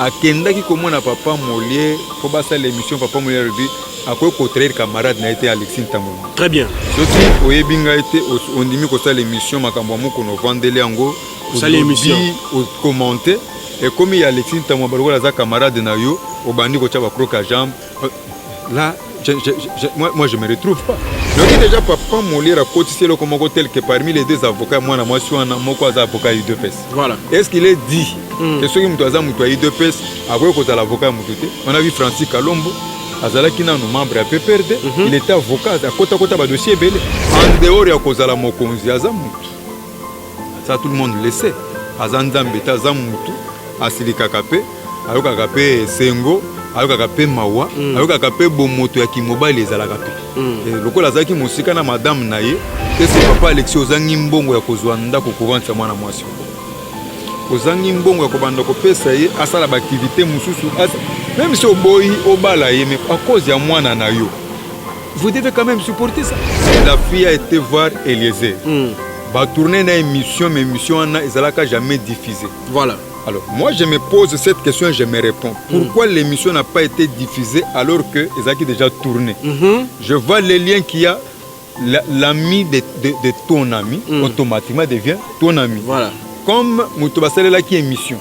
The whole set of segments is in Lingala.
akendaki komona papa Molière po basa l'émission papa Molière dit akoy contraire camarade na été Alexis Ntambo. Très bien. Soki oyebinga été ondimi ko sa l'émission makambo moko no vandele yango sa l'émission au commenter et comme il y a Alexis Ntambo barola za camarade na yo obandi ko tcha ba croca jambe là moi je me retrouve pas. Donc déjà papa Molière a cotisé le comme tel que parmi les deux avocats moi na moi suis un moko za avocat UDPS. Voilà. Est-ce qu'il est dit que ceux qui mtoza mutwa UDPS akoy ko za l'avocat mututé? On a vu Francis Kalombo azalaki nanu membre ya PPRD, il était avocat à kota ba dossier belé en dehors ya kozala mokonzi aza mutu. Ça tout le monde le sait. Azanzambe ta za mutu asilika kapé ayokaka pe sengo ayokaka pe mawa ayokaka pe bomoto ya kimobali ezalaka pe lokola azalaki mosika na madame na ye ese papa Alexis ozangi mbongo ya kozwa ndako kovansa mwana mwasi ozangi mbongo ya kobanda kopesa ye asala baaktivité mosusu même si oboyi obala ye mais à cause ya mwana na yo vous devez quand même supporter ça. La fille a été voir Eliezer va tourner une émission mais émission n'a ezalaka jamais diffusée. Voilà. Alors, moi, je me pose cette question et je me réponds. Pourquoi l'émission n'a pas été diffusée alors que Ezaki déjà tourné? Je vois les liens qu'il y a. L'ami de ton ami, automatiquement devient ton ami. Voilà. Comme Moutobasale là qui est émission.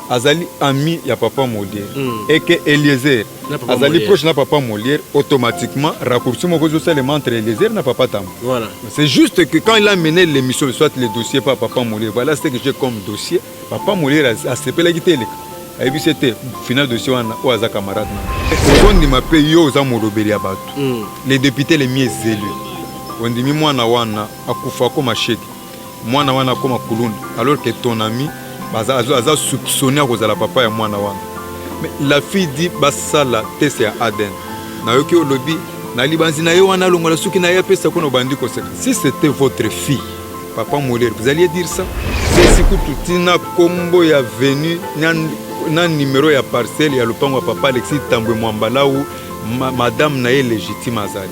Azali ami ya papa Molière et que Eliezer Azali proche na papa Molière automatiquement raccourci mon réseau seulement entre Eliezer na papa Tam. Voilà. C'est juste que quand il a mené l'émission soit le dossier par papa Molière, voilà ce que j'ai comme dossier. Papa Molière a sepé la guitare. Et puis c'était final dossier au Aza camarade. On dit ma paye yo za morobeli ya batu. Les députés les mieux élus. On dit mwana wana akufa comme chèque. Mwana wana comme kulunda alors que ton ami Baza soupçonné à cause de la papa et moi. Mais la fille dit Basala test à Aden. Nayoki Olobi, Nali Banzina Yoana Longola Suki Naya Pesa Kono Bandi Kosek. Si c'était votre fille, papa Molière, vous alliez dire ça? Si Koututina Kombo est venu, nan numéro ya parcelle, ya le pango papa Alexis Tambwe Mwambala ou madame Naye légitime Azali.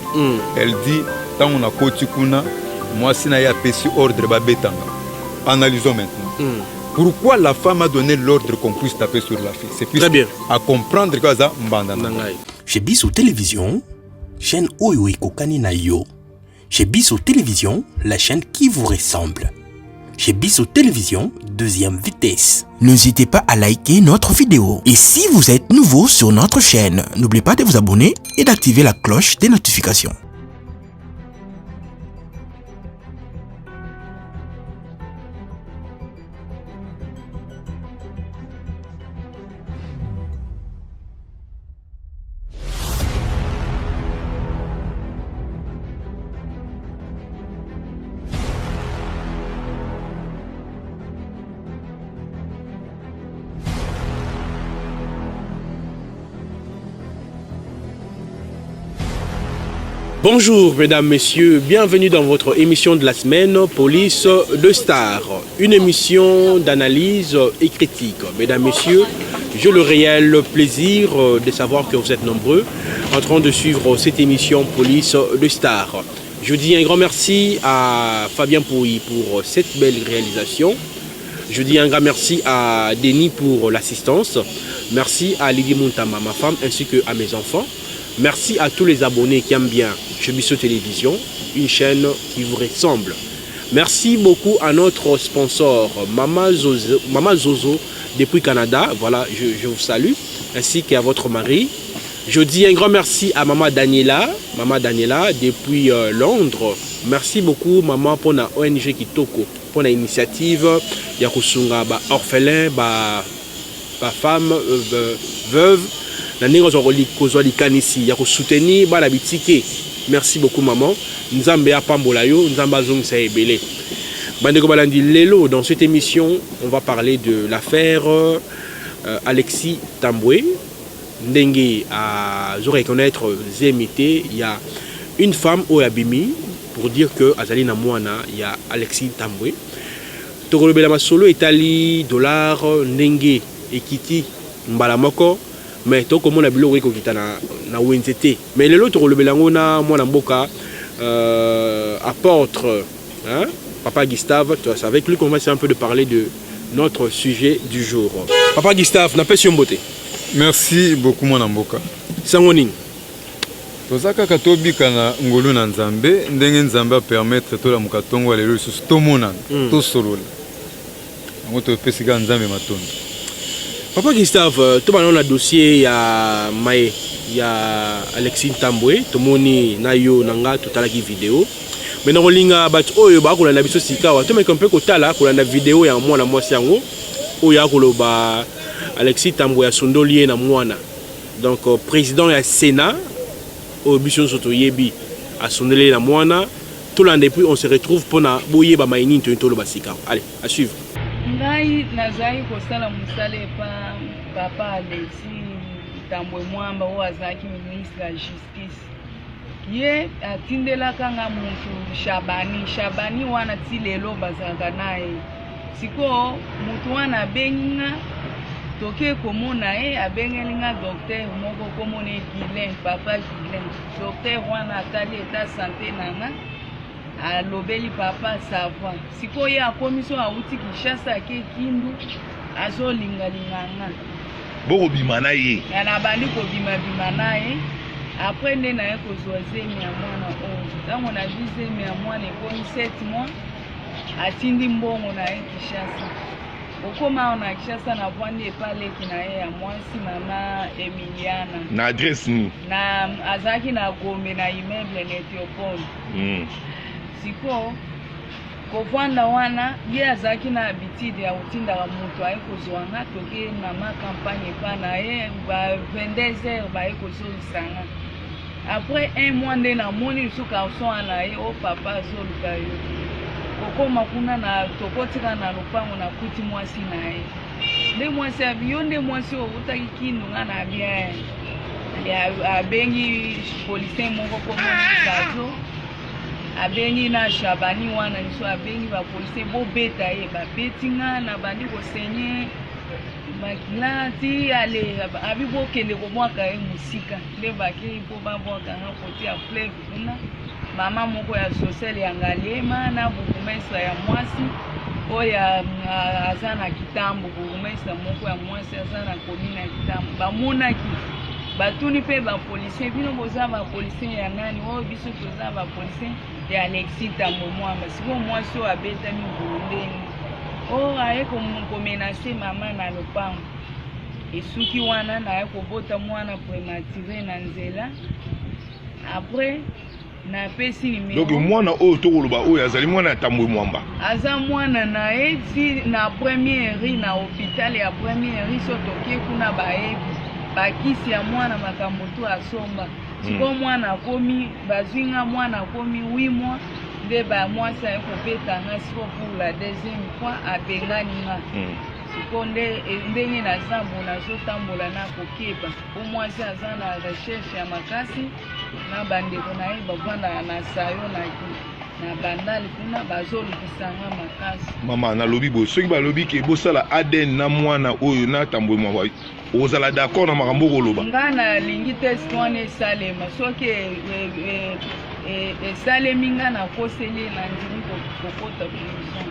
Elle dit, tant on a Kotikuna, moi si Naya Pesi ordre Babetanga. Analysons maintenant. Pourquoi la femme a donné l'ordre qu'on puisse taper sur la fille? C'est plus à comprendre que ça mbandana. Chez Bissou Télévision, chaîne Oyo Kokani na yo. Chez Bissou Télévision, la chaîne qui vous ressemble. Chez Bissou Télévision, deuxième vitesse. N'hésitez pas à liker notre vidéo. Et si vous êtes nouveau sur notre chaîne, n'oubliez pas de vous abonner et d'activer la cloche des notifications. Bonjour mesdames, messieurs, bienvenue dans votre émission de la semaine Police de Star, une émission d'analyse et critique. Mesdames, messieurs, j'ai le réel plaisir de savoir que vous êtes nombreux en train de suivre cette émission Police de Star. Je dis un grand merci à Fabien Pouy pour cette belle réalisation. Je dis un grand merci à Denis pour l'assistance. Merci à Lydie Muntama, ma femme, ainsi qu'à mes enfants. Merci à tous les abonnés qui aiment bien chez Bissou Télévision, une chaîne qui vous ressemble. Merci beaucoup à notre sponsor, Mama Zozo, depuis Canada. Voilà, je vous salue, ainsi qu'à votre mari. Je dis un grand merci à Maman Daniela depuis Londres. Merci beaucoup, Maman, pour la ONG Kitoko, pour l'initiative. Yakusunga, orphelin, femme, veuve. Merci beaucoup maman. Dans cette émission, on va parler de l'affaire Alexis Tambwe. Ndenge à reconnaître Zemité, il y a une femme au Abimi pour dire que Azali Namouana, il y a Alexis Tambwe. Togolobela Masolo Italie dollar Ndenge Ekiti Mbalamoko. Mais tout comme on a vu le na WNZT. Mais les autres le belangona moi mboka apôtre Papa Gustave, c'est avec lui qu'on va essayer un peu de parler de notre sujet du jour. Papa Gustave, na pesi mbote. Merci beaucoup mon amboka. Sangoning. Tozaka katobika na ngolu na Nzambe, ndenge Nzambe permettre to la mukatongo lelo lisusu to monana, to solola. Ngo to pesika Nzambe matondo. Papa Gustave, to ba na dossier ya Maé, ya Alexis Tambwe, to moni na yo nanga totalaki vidéo. Mais na kolinga bat oyo ba ko na biso sikawa, to me kompe ko tala ko na vidéo ya mwana mwasi yango. Oya koloba Alexis Tambwe ya sondolier na mwana. Donc président ya Sénat au biso soto yebi a sondolier na mwana. Tout l'an depuis on se retrouve pour na boye ba maini to lo basika. Allez, à suivre. Ngai nazai ko sala musale pa papa Alexis Tambwe mwamba o azaki ministre ya justice. Ye atindela kanga muntu Shabani wana tilelo bazanga naye. Siko mutu wana benga toke komona abengelinga docteur moko komone Guilain, papa Guilain. Docteur wana atali eta santé nanga alobeli papa savoir. Siko ya komisio auti Kinshasa ke Kindu azolinga linganga. Boko bimana ye. Na bandi ko bima naye. Après nde na ko zoazemi ya mwana o. Tango na dizemi ya mwana ko 7 mois. Atindi mbongo na Kinshasa. Okoma na Kinshasa na vwandi epale kina ya mwasi mama Emiliana. Na adresse ni. Na azaki na Gombe na immeuble na Ethiopole. Siko kovwanda wana ye azaki na habitude ya utinda wa mutu ayekozwanga toke na ma campagne pa na ye ba 22h ba ekozosanga. Après un mois nde na moni su garçon ana ye o papa azoluka yo. Kokoma kuna na tokotika na lupango na kuti mwasi na ye. Nde mwasi abiyo nde mwasi o utaki kindu ngana bien. Ya abengi policier moko koma sazo. Abengi na Shabani wana niso abengi ba policier bo beta ye ba betinga na bandi ko senye makilati ale abibo kende ko mwaka e musika nde baki po ba mwaka na koti ya fleuve kuna mama moko ya social ya Ngalema na bukumesa ya mwasi oya azana kitambo bukumesa moko ya mwasi azana komina kitambo bamonaki batuni pe ba policier bino boza ba policier ya nani o biso toza ba policier ya Alexis Tambwe mwamba siko mwasi o abeta mi burundeni o aye ko menacer mama na lopango esuki wana na aye kobota mwana prématuré na nzela après na pesi numéro. Donc mwana oyo tokoloba oyo azali mwana ya Tambwe mwamba. Aza mwana na eti na première ri na hôpital ya première ri so toke kuna baebi bakisi ya mwana makambo to asomba. Siko mwana komi bazinga mwana komi 8 mois nde ba mwasa ya kopeta nga siko pour la deuxième fois abengani nga. Siko ndenge na zambo na zotambola na kokeba. O mwasa aza na recherche ya makasi na bandeko na ye bavanda na sayo na bandali kuna bazolukisanga makasi. Mama nalobi bo soki balobi ke bosala ADN na mwana oyo na Tambwe mwamba ozala d'accord na makambo koloba. Ngana lingi test wana esalema soki esalemi nga na koseli na ndimi kokota prison.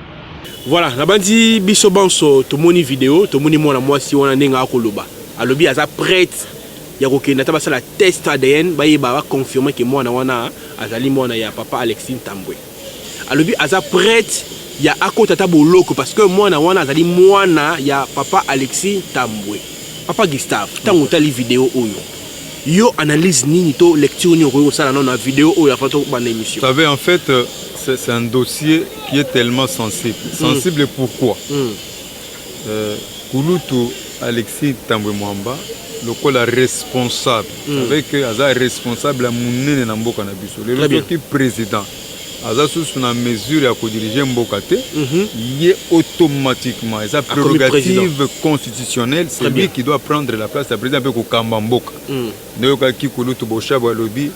Voilà, na bandi biso banso tomoni vidéo, tomoni mwana mwasi wana ndenge akoloba. Alobi aza prêtre ya kokenda ta basala test ADN bayeba ba confirmer que mwana wana azali mwana ya papa Alexis Tambwe. Alobi aza prêtre ya akota ta boloko parce que mwana wana azali mwana ya papa Alexis Tambwe. Papa Gustave, tango tali vidéo oyo. Yo analyse nini to lecture ni oyo sala na vidéo oyo avant to ban émission. Vous savez en fait c'est un dossier qui est tellement sensible. Sensible pourquoi Kulutu Alexis Tambwe mwamba lokola responsable avec aza responsable ya munene na mboka na biso. Le qui président aza sous na mesure ya ko diriger mboka te yé automatiquement sa prérogative constitutionnelle c'est lui qui doit prendre la place du président pe ko kamba mboka. Ndoka ki Kulutu boshabo lobi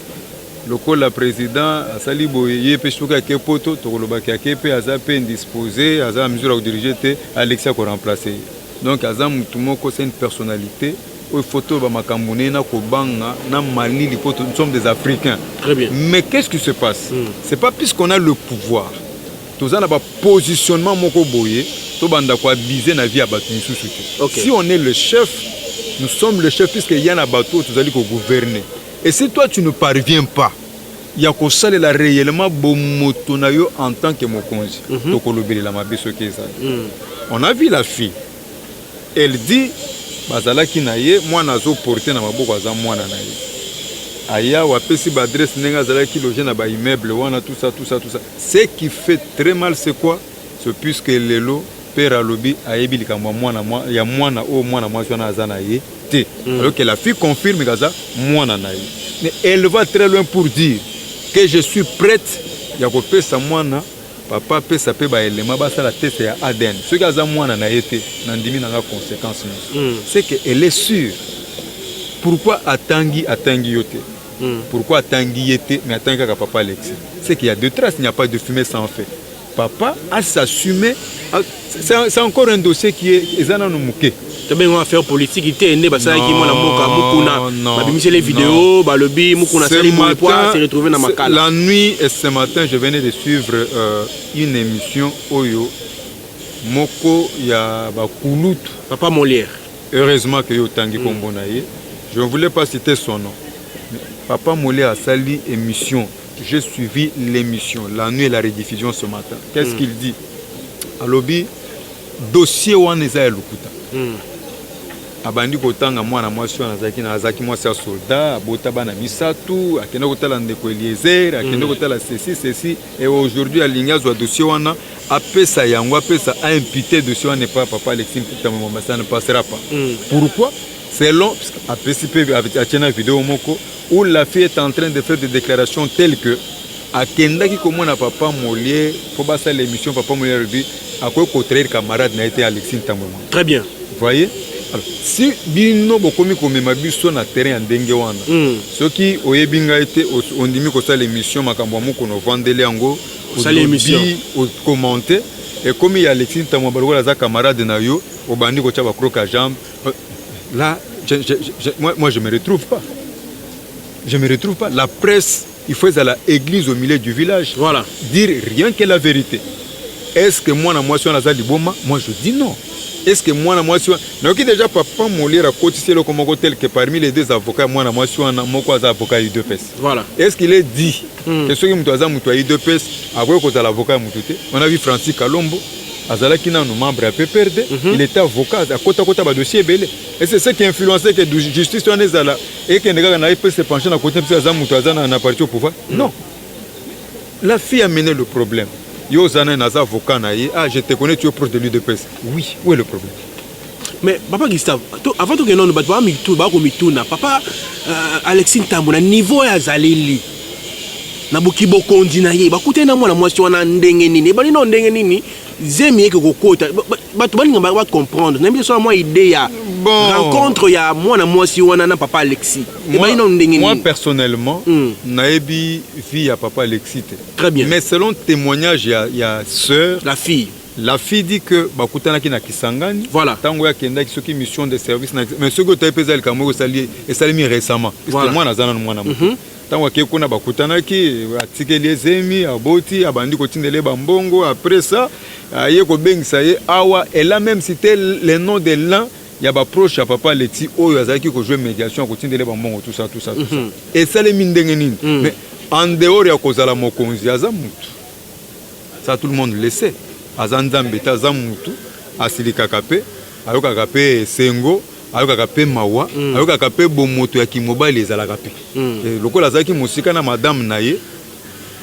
lokola président asali boye pe suka ke poto to koloba ke pe aza pe indisposé aza mesure ya ko diriger te Alexis ko remplacer. Donc aza mutu moko c'est une personnalité au photo ba makamune na kobanga na Mali li poto nous sommes des Africains. Très bien. Mais qu'est-ce qui se passe? C'est pas puisqu'on a le pouvoir. Tous en a pas positionnement moko boye to banda kwa biser na vie ya bato misusu te. Okay. Si on est le chef, nous sommes le chef puisque y a na bato tu allez gouverner. Et si toi tu ne parviens pas, il y a ko salela réellement bomoto na yo en tant que mokonzi. To ko lobeli la mabiso keza. On a vu la fille. Elle dit bazalaki na ye mwana zo porter na maboko aza mwana na ye. Aya wapesi ba adresse nenga zalaki loger na ba immeuble wana tout ça. Ce qui fait très mal c'est quoi? C'est puisque lelo père alobi ayebi likamwa mwana ya mwana o mwana mwasi wana aza na ye te. Alors que la fille confirme kaza mwana na ye. Mais elle va très loin pour dire que je suis prête ya ko pesa mwana papa pesa pe ba elema ba sala test ya ADN. Ce kaza mwana na ye te nandimi na conséquence. C'est que elle est sûre. Pourquoi atangi yote? Pourquoi atangi yete mais atangi ka papa Alexis? C'est qu'il y a deux traces, il n'y a pas de fumée sans feu. Papa a s'assumé. C'est encore un dossier qui est ezana no muke. Tu as une affaire politique qui était née parce que moi la moka mukuna babimisé les vidéos balobi mukuna sali mon poids s'est retrouvé dans ma cale. La nuit et ce matin je venais de suivre une émission Oyo Moko ya bakulutu Papa Molière. Heureusement que yo tangi kombo na ye. Je ne voulais pas citer son nom. Mais Papa Molière a sali émission. J'ai suivi l'émission la nuit et la rediffusion ce matin. Qu'est-ce qu'il dit? Alobi dossier wana eza ya lukuta. Abandi kotanga mwana mwasi wana azaki mwasi ya soldat, abota bana misatu, akende kotala ndeko Eliezer, akende kotala ceci et aujourd'hui alingazo dossier wana apesa yango apesa a imputé dossier wana pas papa Alexis Tambo ça ne passera pas. Pourquoi? Selon APCP avec une vidéo moko où la fille est en train de faire des déclarations telles que akenda ki komona papa Molière faut basa l'émission papa Molière dit à quoi contraire camarade n'a été Alexis Tambo. Très bien. Vous voyez? Alors, si bino bokomi komema biso na terrain ndenge wana soki oyebinga été ondimi ko sala l'émission makambo moko no vandele yango sala l'émission au commenter et comme il y a Alexis Tambo balokola za camarade na yo obandi ko tshaba croque à jambe là moi je me retrouve pas. Je me retrouve pas. La presse, il faut aller à l'église au milieu du village. Voilà. Dire rien que la vérité. Est-ce que moi, moi, je suis Boma? Moi, je dis non. Est-ce que moi, moi, je suis... Donc, déjà, papa Molière a cotisé le comme tel que parmi les deux avocats, moi, je suis un avocat UDPS. Voilà. Est-ce qu'il est dit que ceux qui sont UDPS, on a vu Francis Kalombo, Azalaki na membre à PPRD, il était avocat à côté de dossier belé. Et c'est ce qui a influencé que la justice soit là et que les gars n'avaient pas se pencher à côté de Azamoutoazana n'a parti au pouvoir. Non. La fille a mené le problème. Yo Zana n'a avocat naïe. Ah, je te connais, tu es proche de l'UDPS. Oui, où est le problème? Mais papa Gustave, avant que nous ne papa Alexis Tambo, na niveau ya zalili. Na bukibo kondi na ye, bakute na mwana mwasi wana ndenge nini. Bali no ndenge nini. Zemi eke kokota bato balinga ba comprendre na biso moi idée ya rencontre ya mwana mwasi wana na papa Alexis. Moi personnellement naebi vie ya papa Alexis. Très bien. Mais selon témoignage ya sœur la fille dit que bakutana ki na Kisangani. Voilà. Tango ya kenda ki soki mission de service mais ce que tu as pesé le Cameroun salimi récemment. Parce que moi nazana mwana mwana. Tango ke kuna bakutanaki atikeli ezemi aboti abandi kotindele bambongo après ça aye ko bengisa ye awa elle a même cité le nom de l'un ya ba proche ya papa Leti oyo azaki ko jouer médiation kotindele bambongo tout ça et ça les mindenge nini mais en dehors ya kozala mokonzi aza mutu ça tout le monde le sait azanzambe ta za mutu asilika kape ayoka kape sengo ayoka pe mawa ayoka pe bomoto ya kimobali ezalaka pe lokola azaki musika na madame naye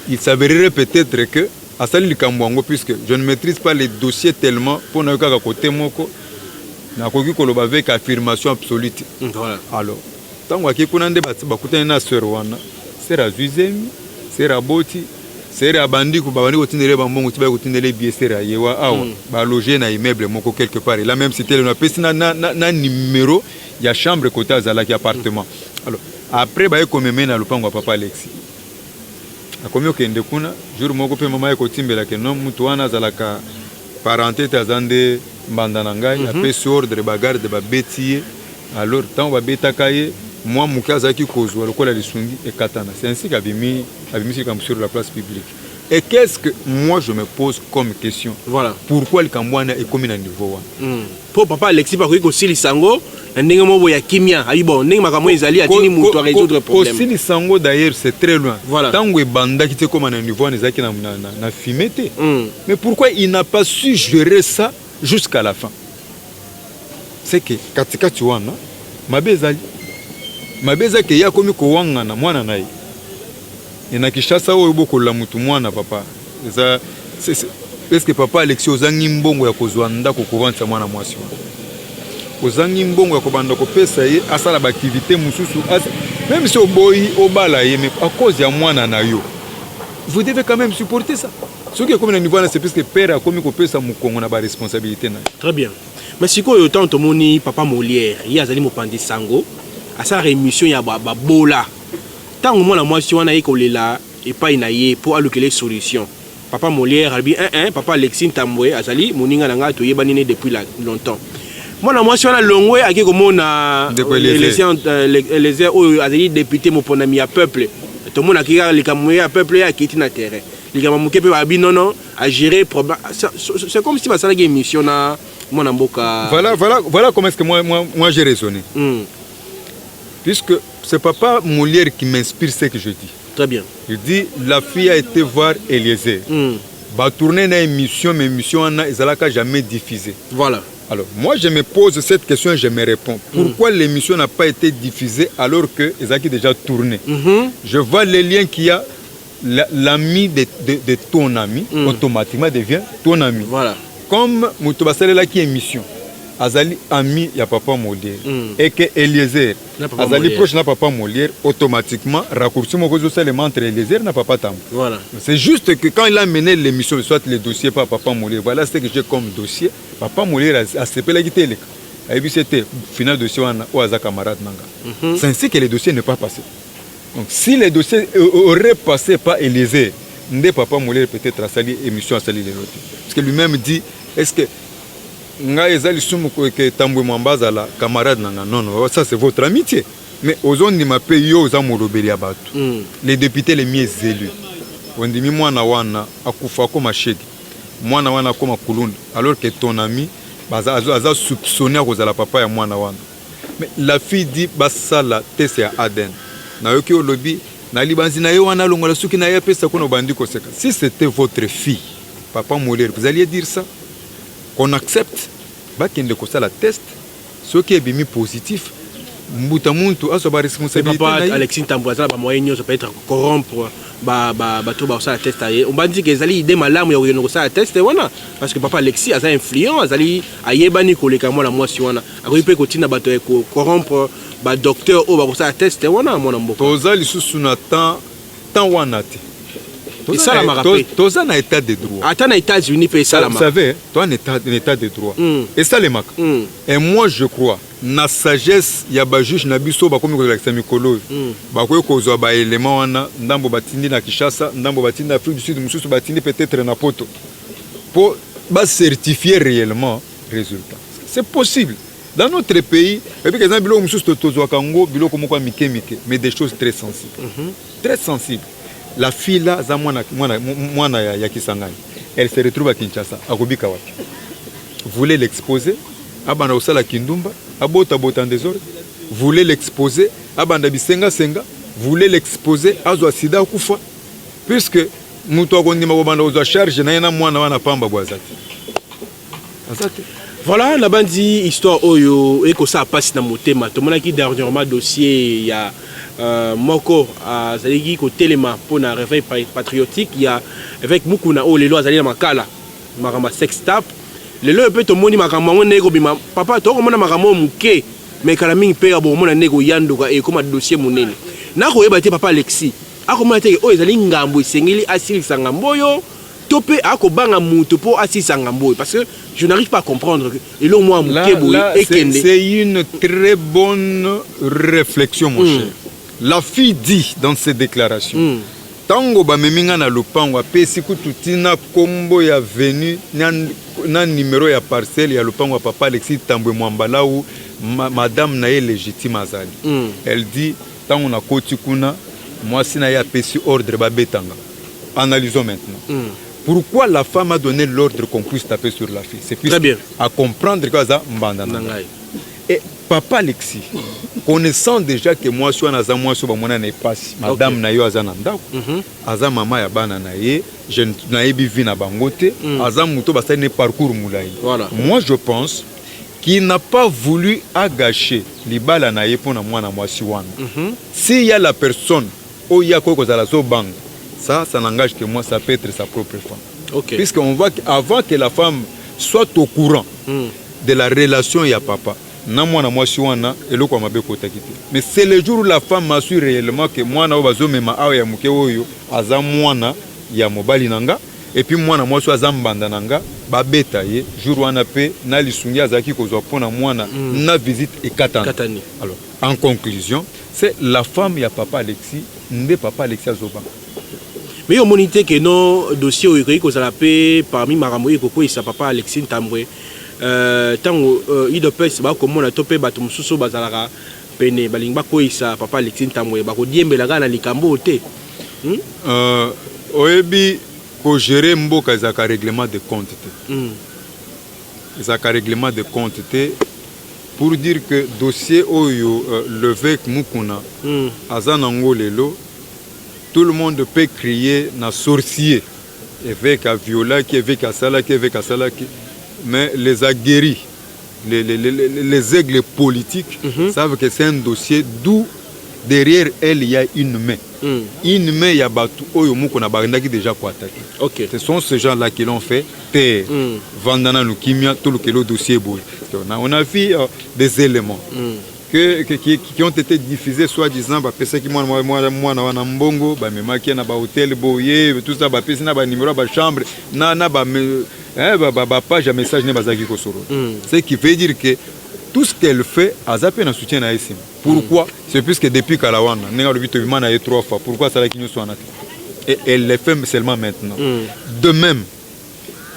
il s'avérerait peut-être que asali likambo yango puisque je ne maîtrise pas les dossiers tellement pour na yoka côté moko na koki koloba avec affirmation absolue. Voilà. Alors tango akikuna nde bakutana na sœur wana sera Zuizemi sera Boti sera bandi ko babandi ko tindele bambongo tiba ko tindele biesera yewa awa ba loger na immeuble moko quelque part et là même c'était le pesi na numéro ya chambre côté azalaki appartement. Alors après ba ekomeme na lupango papa Alexis akomi okende kuna jour moko pe mama ko timbela ke non mutu wana azalaka parenté tazande mbandana ngai apesi ordre bagarde ba betier. Alors tant ba betaka ye moi mukaza ki kozwa lokola lisungi ekatana c'est ainsi qu'abimi sur la place publique. Et qu'est-ce que moi je me pose comme question? Voilà. Pourquoi le Cambouana est comme un niveau? Pour papa Alexis, parce que si les sango, il y a kimia. Ah bon, n'est pas Ezali a tenu mon toit résoudre le problème. Aussi les sango d'ailleurs c'est très loin. Voilà. Tant que banda qui était comme un niveau, on est na fumé. Mais pourquoi il n'a pas su gérer ça jusqu'à la fin? C'est que katika tuwana mabezali ke ya komi ko wanga na mwana naye. Ina Kishasa oyo bokola mutu mwana papa. Ça est-ce que papa Alexis ozangi mbongo ya kozwa ndako kovanza mwana mwasi wa. Ozangi mbongo ya kobanda kopesa ye asala ba activité mususu même si oboyi obala ye mais à cause ya mwana na yo. Vous devez quand même supporter ça. Ce qui est comme un niveau là c'est parce que père a commis kopesa mukongo na ba responsabilité na. Très bien. Mais si quoi autant to moni papa Molière, il y a zali mopandi sango, à sa rémission ya ba bola. Tant au moins la moitié wana ekolela et pas inaye pour allouer les solutions. Papa Molière a dit papa Alexis Tambwe azali moninga nanga to yebanine depuis longtemps. Moi la moitié wana longwe a ke comme na les azali député moponami ya peuple. Tout le monde a kiga les kamoya ya peuple ya kiti na terrain. Les kamoke pe ba bi non à gérer problème. C'est comme si basala une mission na mon amboka. Voilà comment est-ce que moi j'ai raisonné. Puisque c'est papa Molière qui m'inspire ce que je dis. Très bien. Je dis, la fille a été voir Eliezer. Va tourner une émission, mais l'émission n'a jamais diffusée. Voilà. Alors, moi, je me pose cette question et je me réponds. Pourquoi l'émission n'a pas été diffusée alors que Ezaki déjà tourné? Je vois les liens qu'il y a. L'ami de ton ami, automatiquement devient ton ami. Voilà. Comme Moutobasale là qui est émission. Azali ami ya papa Molière et que Eliezer Azali proche na papa Molière, automatiquement raccourci mon réseau seulement entre Eliezer na papa Tam. Voilà. C'est juste que quand il a mené l'émission, soit le dossier par papa Molière, voilà ce que j'ai comme dossier. Papa Molière a sepé la guitare. Et puis c'était final dossier ou Aza camarade nanga. C'est ainsi que le dossier n'est pas passé. Donc si le dossier aurait passé par Eliezer, ndé papa Molière peut-être a sali émission a sali les autres. Parce que lui-même dit est-ce que nga ezali sumu que Tambwe Mwambaza la camarade nanga non ça c'est votre amitié mais aux zones ni mape yo za morobeli ya batu les députés les mieux élus ondimi mwana wana akufa ko mashegi mwana wana ko makulunda alors que ton ami baza soupçonné à cause de la papa ya mwana wana mais la fille dit basala test ya Aden na yoki olobi na libanzi na yo wana longola suki na ya pesa ko no bandi ko seka si c'était votre fille papa Molière vous alliez dire ça qu'on accepte bakende ko sala test ce qui est bimi positif mbuta muntu aso ba responsabilité papa Alexis Tambwe ba moyen ça peut être corrompre ba to ba sala test aye on bandi que zali idée malamu ya ko sala test wana parce que papa Alexis a influent azali ayebani ko leka moi la mwasi wana akoipe ko tina bato ko corrompre ba docteur o ba ko sala test wana mona mboka tozali susu na temps wana te. Et ça la marapé. Tous en état de droit. Attends, les États-Unis paye ça la marapé. Vous savez, toi en état de droit. Et ça les marques. Et moi je crois, na sagesse ya ba juge na biso ba komi ko la mikolo. Ba ko kozwa ba élément wana ndambo batindi na Kinshasa, ndambo batindi na Afrique du Sud, mususu batindi peut-être na Poto. Pour ba certifier réellement résultat. C'est possible. Dans notre pays, et puis exemple bilo mususu tozwa kango bilo ko moko mike mais des choses très sensibles. Très sensibles. La fille là, mwana ya Kisangani, elle se retrouve à Kinshasa, à Kobika wapi. Voulez l'exposer, abanda osala kindumba, abota en désordre. Voulez l'exposer, abanda bisenga senga, voulez l'exposer, azwa sida kufa. Puisque mutu akondima kobanda ozwa charge na yena mwana wana pamba bwazati. Azate. Voilà, la bandi histoire oyo eko sa passe na motema. To mona ki dernièrement dossier ya moko azaliki ko telema pour na réveil patriotique il y a avec mukuna o lelo azali na makala makama sex tap lelo pe to moni makama ngo nego bima papa to ko mona makama muke mais kala mingi pe abo mona nego yanduka e comme dossier munene na ko yeba te papa Alexis ako mona te o ezali ngambo isengeli asilisa ngambo yo topé ako banga mutu po asilisa ngambo parce que je n'arrive pas à comprendre que et le moi muke boy et kende c'est une très bonne réflexion mon cher. La fille dit dans ses déclarations tango ba meminga na lupango apesi kututina kombo ya venu na numéro ya parcelle ya lupango papa Alexis Tambwe Mwambala ou madame na légitime azali. Elle dit tango na koti kuna moi sina ya pesi ordre ba betanga. analysons maintenant. Pourquoi la femme a donné l'ordre qu'on puisse taper sur la fille? C'est plus à comprendre que ça mbandana. Et papa Alexis, connaissant déjà que moi suis un moi sur mon année passe, madame Nayo Azananda, Azam mama ya bana naye, je n'ai vu na bangote, Azam muto basta ne parcours moulay. Moi je pense qu'il n'a pas voulu agacher les balles naye pour moi na moi si wan. S'il y a la personne où il y a quoi za la so bang, ça n'engage que moi, ça peut être sa propre femme. Puisqu'on voit qu'avant que la femme soit au courant de la relation ya papa, mais c'est le jour où la femme m'a su réellement que moi na obazo mema awa ya muke oyo aza mwana ya mobali nanga et puis mwana moi so azambanda nanga babeta ye jour wana pe na lisungi azaki kozwa pona mwana na visite et katani. Alors en conclusion, c'est la femme ya papa Alexis, ndé papa Alexis azoba. Mais au monité que nos dossiers au écrit qu'on a appelé parmi Maramoui Koko et sa papa Alexis Tamboué tant il de pèse bah comme on a topé batum sous bazalara pene balingba ko isa papa Alexis Tamboué bah ko diembe la gana likambo te oebi ko gérer mboka za ka règlement de compte te za ka règlement de compte te pour dire que dossier oyo l'évêque Mukuna azanango lelo. Tout le monde peut crier na sorcier, évêque à viola, qui évêque à salaki, évêque à salaki. Mais les aguerris, les aigles politiques savent que c'est un dossier d'où derrière elle il y a une main. Une main, il y a battu, qui déjà pour attaquer. Ce sont ces gens-là qui l'ont fait. Vandana Lukimia, tout le dossier boule. On a vu des éléments. Qui ont été diffusés soi-disant bah pesa qui moi na mbongo ba memaki na ba hôtel boye tout ça ba pesa na ba numéro ba chambre na ba ba page à message ne bazaki ko soro. Ce qui veut dire que tout ce qu'elle fait a zappé na soutien na ici. Pourquoi? C'est puisque depuis Kalawana n'a le vite humain a 3 fois. Pourquoi ça là qui nous soit na et elle le fait seulement maintenant. De même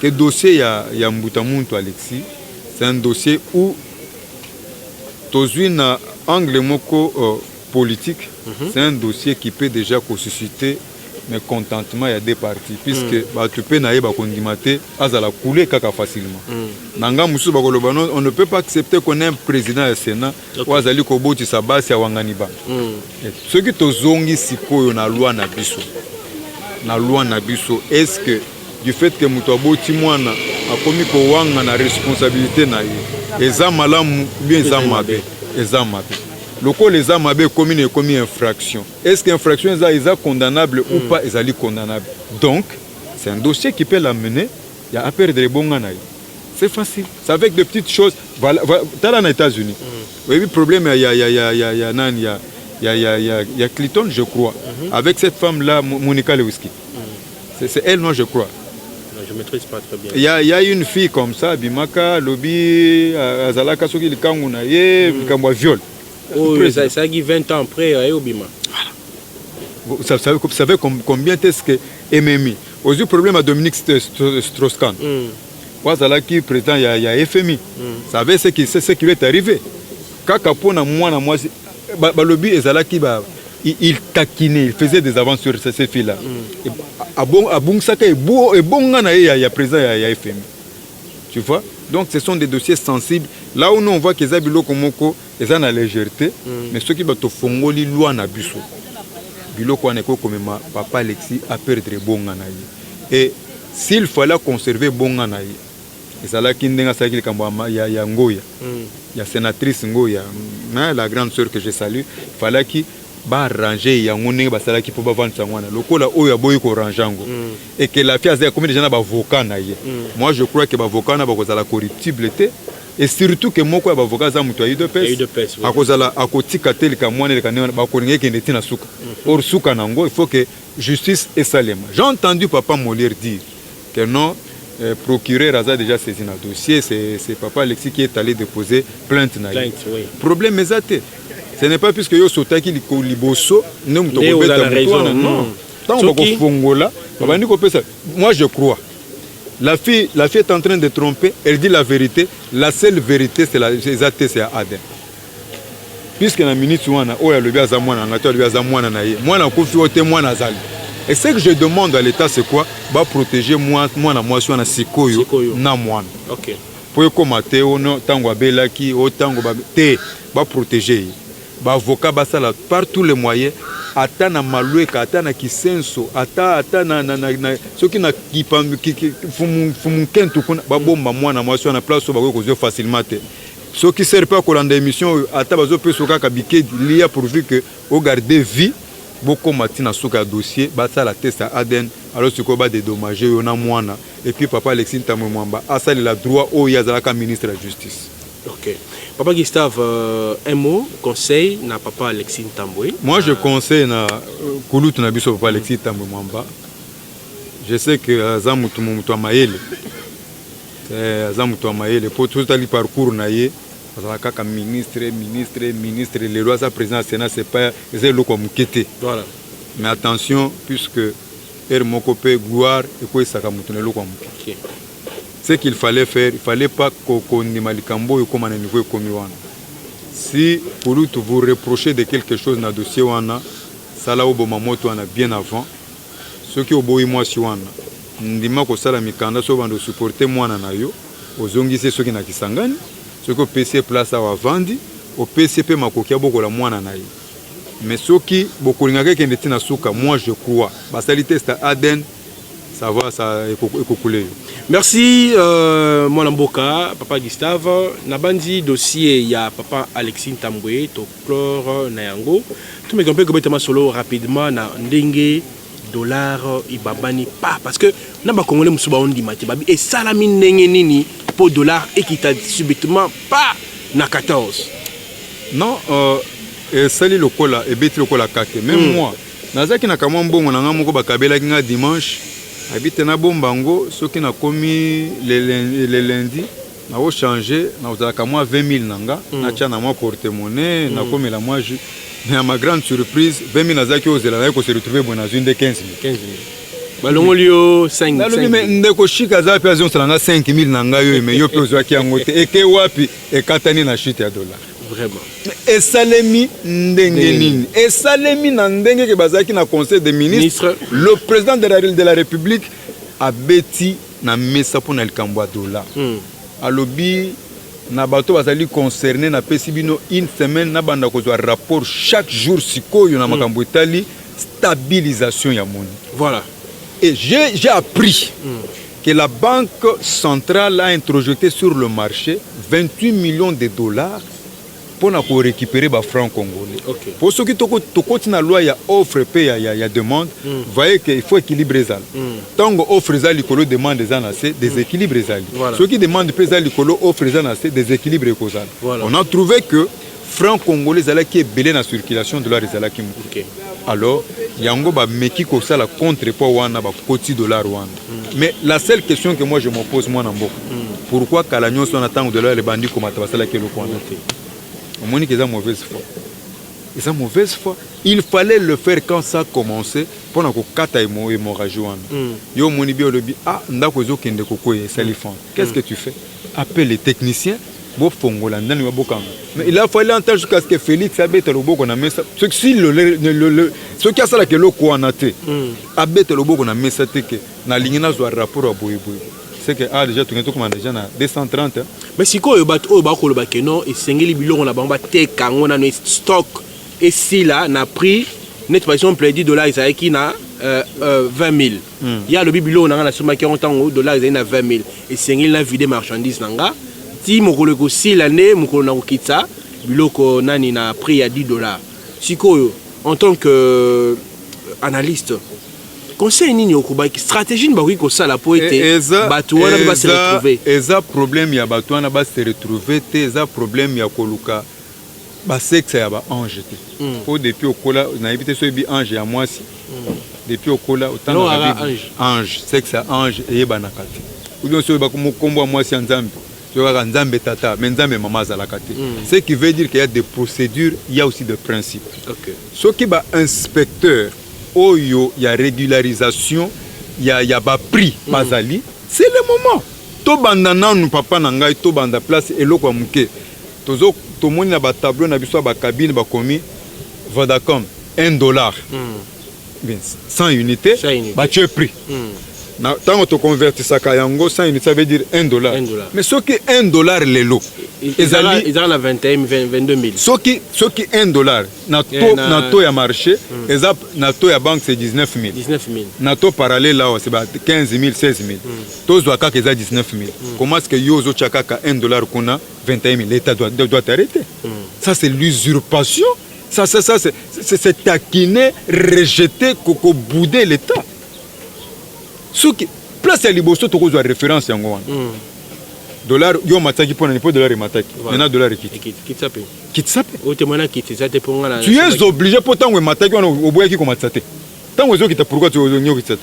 que dossier ya Mbutamuntu Alexis, c'est un dossier où un angle moko politique, c'est un dossier qui peut déjà susciter mais contentement il y a des partis puisque tu peux naïe ba kondimate azala couler kaka facilement. Nanga musu ba kolobano on ne peut pas accepter qu'on ait un président du Sénat ou azali ko boti sa base ya wanganiba. Ce qui tozongi sikoyo na loi na biso. Na loi na biso est-ce que du fait que muto aboti mwana akomi ko wanga na responsabilité na ye eza malamu bien eza mabe eza mabe loko les amabe commis infraction est-ce que infraction est condamnable ou pas ezali condamnable donc c'est un dossier qui peut l'amener il y a à perdre les bons naï c'est facile c'est avec de petites choses voilà t'as aux États-Unis oui le problème il y a Clinton je crois avec cette femme là Monica Lewinsky c'est elle non je crois. Je ne maîtrise pas très bien. Il y a une fille comme ça, Bimaka, Lobby, Azalaka, Soki, le Kangounaye, le viol. Oh, ça a 20 ans après, Obima. Voilà. Vous savez combien est-ce que MMI? Aujourd'hui, le problème à Dominique Strauss-Kahn. Azalaki, président, il y a FMI. Vous savez ce qui lui est arrivé. Kakapona, moi, Lobby, Azalaki, il taquinait, il faisait des avances sur ces filles-là. Tu vois? Donc ce sont des dossiers sensibles. Là où nous on voit que les biloko moko ils ont la légèreté, mais ceux qui battent fongoli loi na biso. Biloko aneko comme papa Alexis a perdre bon nganaï. Et s'il fallait conserver bon nganaï, et ça là qui n'enga ça qui kambwa ya ngoya. Il y a sénatrice ngoya, la grande sœur que je salue, il fallait qu'il ba ranger ya ngone ba sala ki po ba vendre sangwana lokola oyo aboyi ko ranjango et que la fille a combien de gens ba avocat na ye. Moi je crois que ba avocat na ba kozala corruptible te et surtout que moko ba avocat za muto ayi de pes akozala akotika tel ka mwana le kanena ba koringe ke ndeti na suka or suka nango il faut que justice et salema. J'ai entendu papa Molière dire que non procureur a déjà saisi un dossier, c'est papa Alexis qui est allé déposer plainte na ye. Problème ezate. Ce n'est pas puisque yo sotaki liboso ne muto ko beta muto non. Tant on va fongola, moi je crois. La fille est en train de tromper, elle dit la vérité, la seule vérité c'est la exacte c'est Aden. Puisque na minute wana oya lobi azamwana ngata lobi azamwana na ye. Mwana ko fi ote mwana azali. Et ce que je demande à l'État, c'est quoi? Bah protéger moi sur un sikoyo na moi. Ok. Pour commenter ono tango belaki o tango ba te ba protéger. Ba avocat ba sala par tous les moyens. Ata na malueka, ata na kisenso, ata na soki na kipam fumu kentu kuna ba bomba mwana mwasi na place ba ko facilement te. Soki sert pas kolanda émission ata bazo pe soka ka bikedi liya pourvu que au garder vie beaucoup matina soka dossier ba sala test à ADN alors ce ko ba dédommager yo na mwana et puis papa Alexis Tambwe Mwamba a sali la droit au yazalaka ministre de la justice. Ok. Papa Gustave, un mot, conseil na papa Alexis Tambwe. Moi, je conseille na Kouloutou na biso papa Alexis Tambwe Mwamba. Je sais que Azamutu Maele, Azamutu Maele, pour tout le parcours na ye, kaka ministre, les lois à président Sénat, c'est pas le comme quêté. Voilà. Mais attention, puisque Hermokope gloire et quoi ça comme le comme. Ce qu'il fallait faire, il ne fallait pas qu'on ait Malikambo et comme un niveau comme Yoana. Si pour vous reprochez de quelque chose dans le dossier Wana, ça là au bon moment bien avant, ceux qui ont beau moi si Wana, ndima ko sala mikanda so bando supporter moi na yo, ozongi c'est ceux qui na kisangani, ceux qui PC place à vandi, au PCP makokia boko la moi na yo. Mais ceux qui beaucoup n'avaient qu'un détenu à souka, moi je crois, basalité c'est Aden. Ça va, ça écouler. Merci, mon Mboka, papa Gustave. Nabandi dossier, il y a papa Alexis Tambwe, Toklor Nayango. Tout me compris complètement solo rapidement na ndenge dollar ibabani pas parce que naba congolais musuba on dit mati babi et salami ndenge nini pour dollar et qui t'a subitement pas na 14. Non, et sali lokola et beti lokola kake. Même moi, nazaki na kamambo ngona moko bakabela kinga dimanche. Habite na bombango, ce qui n'a commis les lundis, n'a pas changé, n'a pas moi 20 000 nanga, n'a pas moi porte-monnaie, n'a pas la moi. Mais à ma grande surprise, 20 000 nanga qui osent la se retrouver dans une de 15 000. 15 000. Balongolio 5 000. Mais ndeko shika za pe azon sala 5 000 nanga yo mais yo pe ozwaki yangote et ke wapi et katani na chute ya dollar. Vraiment. Et Salemi Ndengenini. Et Salemi Nandenge qui bazaki na conseil des ministres. Le président de la République a bêti na mesa pour na likambo dollar. Alobi na bato bazali concerné na pesibino une semaine na banda ko rapport chaque jour sikoyo na makambo etali stabilisation ya moni. Voilà. Et j'ai appris que la banque centrale a introjecté sur le marché 28 millions de dollars pour récupérer les francs congolais. Okay. Pour ceux qui ont la loi, il y a offre et il y a demande. Vous voyez qu'il faut équilibrer ça. Tant que offre ça, l'écolo demande des déséquilibres. Voilà. Ceux qui demandent ça, l'écolo offre ça, déséquilibres. Voilà. On a trouvé que francs congolais qui est belé dans la circulation de l'art qui okay. Alors, il y a un meki ko ça la contre-poids wana ba koti dollar wana. Mais la seule question que moi je me pose moi Nambo, pourquoi Kalanyo son attend de les bandits comme atabasala ke le point. On m'a dit que c'est mauvaise foi. Et ça mauvaise foi. Il fallait le faire quand ça a commencé pendant que kata hémorragie wana. Yo moni bi olobi ah ndako zo kende kokoye salifan. Qu'est-ce que tu fais? Appelle les techniciens. Mais il a fallu entendre jusqu'à ce que Félix abete le boko na mesa. Ce qui ce qui a ça la que le ko anate. Abete le boko na mesa teke na lingina zo rapport à boy. C'est que déjà tout le déjà na 230. Mais si quoi bato ba ko le ba non et sengeli biloko na bamba te kango na stock et si là na prix net par exemple $10 ça qui na 20 000. Il y a le biloko na la soma qui $40 ça na 20 000 et sengeli na vider marchandise nanga. Si mokolo ko si l'année mokolo na kokitsa biloko nani na prix à $10. Sikoyo en tant que analyste conseil nini okubaki stratégie mbaki ko sala po été bato wana ba se retrouver eza problème ya bato wana ba se retrouver te eza problème ya koluka ba sexe ya ba ange te po depuis okola na éviter so bi ange ya mwasi depuis okola autant ange sexe ya ange et banakati ou bien so ba kombo mwasi nzambe ce qui veut dire qu'il y a des procédures, il y a aussi des principes. Okay. Ce qui est inspecteur, il y a régularisation, il y a prix, c'est le moment. To bandana nous papa nanga to banda place et lo kwa muke. Tozo to moni na ba tableau na biso ba cabine ba komi Vodacom $1. bien 100 unités, 100 unités. bah tu es pris. Tant que tu convertis ça à 100 unités, ça veut dire $1. Mais ce qui est $1 les lots, ils ont la 21 22 000. Ce qui est $1, nato ya marché, nato ya banque c'est 19 000. 19 000. Nato parallèle là, c'est 15 000, 16 000. Tous doivent kaka 19 000. Comment est-ce que yozo chakaka $1 kuna 21 000? L'État doit t'arrêter. Ça c'est l'usurpation. Ça c'est taquiner, rejeter, coco bouder l'État. Ce qui place à liboso to kozwa référence yango wana. Dollar yo mataki pona ni po dollar et mataki. Maintenant dollar et kitsape. O te mona kitsape ponga na. Tu es obligé pour tango mataki wana oboya ki komatsate. Tango zo kita pourquoi tu ozonyo kitsate.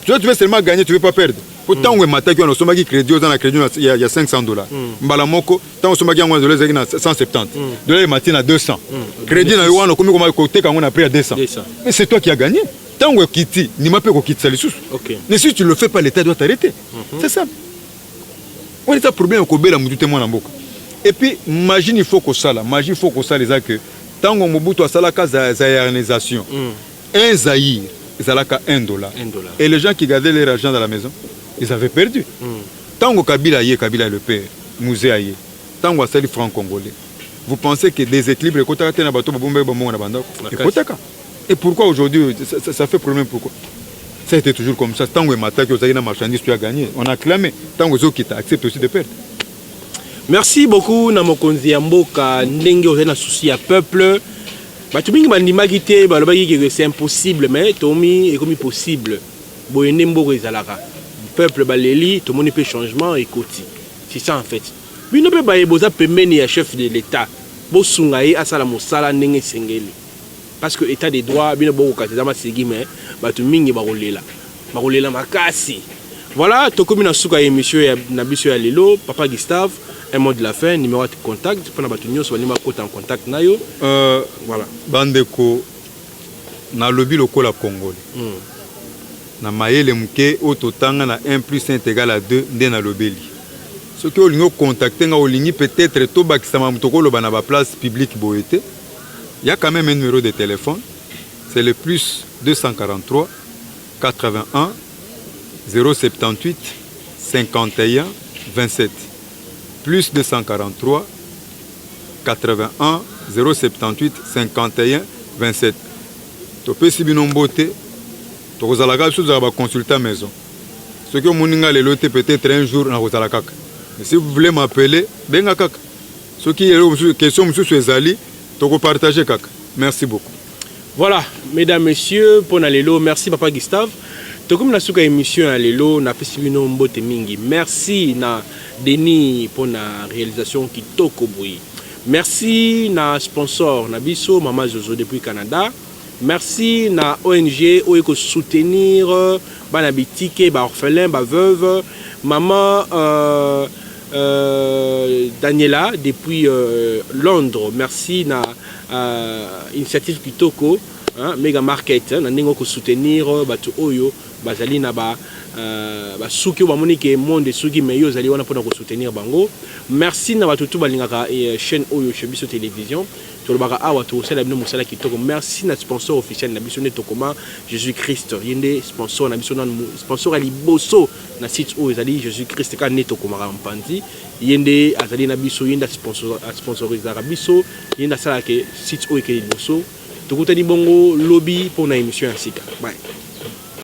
Tu veux seulement gagner, tu veux pas perdre. Pour tango mataki wana somaki crédit ozana crédit il y a $500. Mbala moko tango somaki yango dollar zaki na 170. Dollar et mataki na 200. Crédit na yo wana komi koma côté kango na prix à 200. Mais c'est toi qui as gagné. Tant que tu ni ma peut quitter les sous. Mais si tu le fais pas, l'État doit t'arrêter. C'est ça. On est un problème au Kobe la moutoute moi namboka. Et puis imagine il faut que ça là, imagine il faut que ça les a que tant que Mobutu a ça la case zaïrisation. Un zaïr, ils a la $1. Et les gens qui gardaient leur argent dans la maison, ils avaient perdu. Tant que Kabila est le père, Mouzé aye. Tant que ça les francs congolais. Vous pensez que des équilibres les côtés na bateau bombe bombe na banda. Et pourquoi aujourd'hui ça fait problème? Pourquoi? Ça a été toujours comme ça. Tant que matin que vous avez une marchandise, tu as gagné. On a clamé. Tant que vous acceptent aussi de perdre. Merci beaucoup Namokonzi Yamboka. Ndenge vous avez un souci à peuple. Batumingi bandimagité, c'est impossible, mais Tomi est comme possible. Boyene Mboko ezalaka. Peuple baleli, tout le monde peut changement et côté. C'est ça en fait. Mais nous peut pas boza pemeni à chef de l'État. Bosungaye asala mosala ndenge sengeli. Parce que l'état des droits, bien bon, quand c'est segi mais batu mingi barolela makasi. Voilà, to comme na suka émission ya nabiso ya lelo, papa Gustave, un mot de la fin, numéro de contact, pour na batu nyos wali makota en contact na yo. Voilà. Bandeko na lobby lokola congolais. Na mayele mke ototanga na 1 + 1 = 2 nde na lobeli. Ce que olingo contacter nga olingi peut-être to bakisama mutokolo bana ba place publique boete. Il y a quand même un numéro de téléphone, c'est le +243 81 078 51 27. +243 81 078 51 27. Tu peux si bien nomboter, tu vas aller consulter à la maison. Ce que vous avez loté peut-être un jour dans la kaka. Mais si vous voulez m'appeler, benga kaka. Ce qui est question monsieur Suezali. Partager kaka. Merci beaucoup. Voilà, mesdames, messieurs, pour Nalélo, merci papa Gustave. Comme na suka émission Nalélo, na fesibino mbote mingi. Merci na Denis pour la réalisation qui toko boui. Merci na sponsor na biso Mama Zozo depuis Canada. Merci na ONG oeko soutenir bana bitike ba orphelin ba veuve maman Daniela depuis Londres. Merci na initiative Kitoko Mega Market na ningo ko soutenir batu oyo bazali na ba suki ba monike monde suki meyo zali wana pona ko soutenir bango. Merci na batu tu balingaka chaîne oyo chez Biso Télévision. Tolobaka awa to sala bino musala Kitoko. Merci na sponsor officiel na Biso Netokoma Jésus-Christ. Yende sponsor na Biso na sponsor ali boso na site oyo zali Jésus-Christ ka Netokoma Rampanzi. Yende azali na Biso yenda sponsoriser Biso yenda sala ke site oyo ke boso. Tokutani bongo lobby pour na émission ya sika. Bye.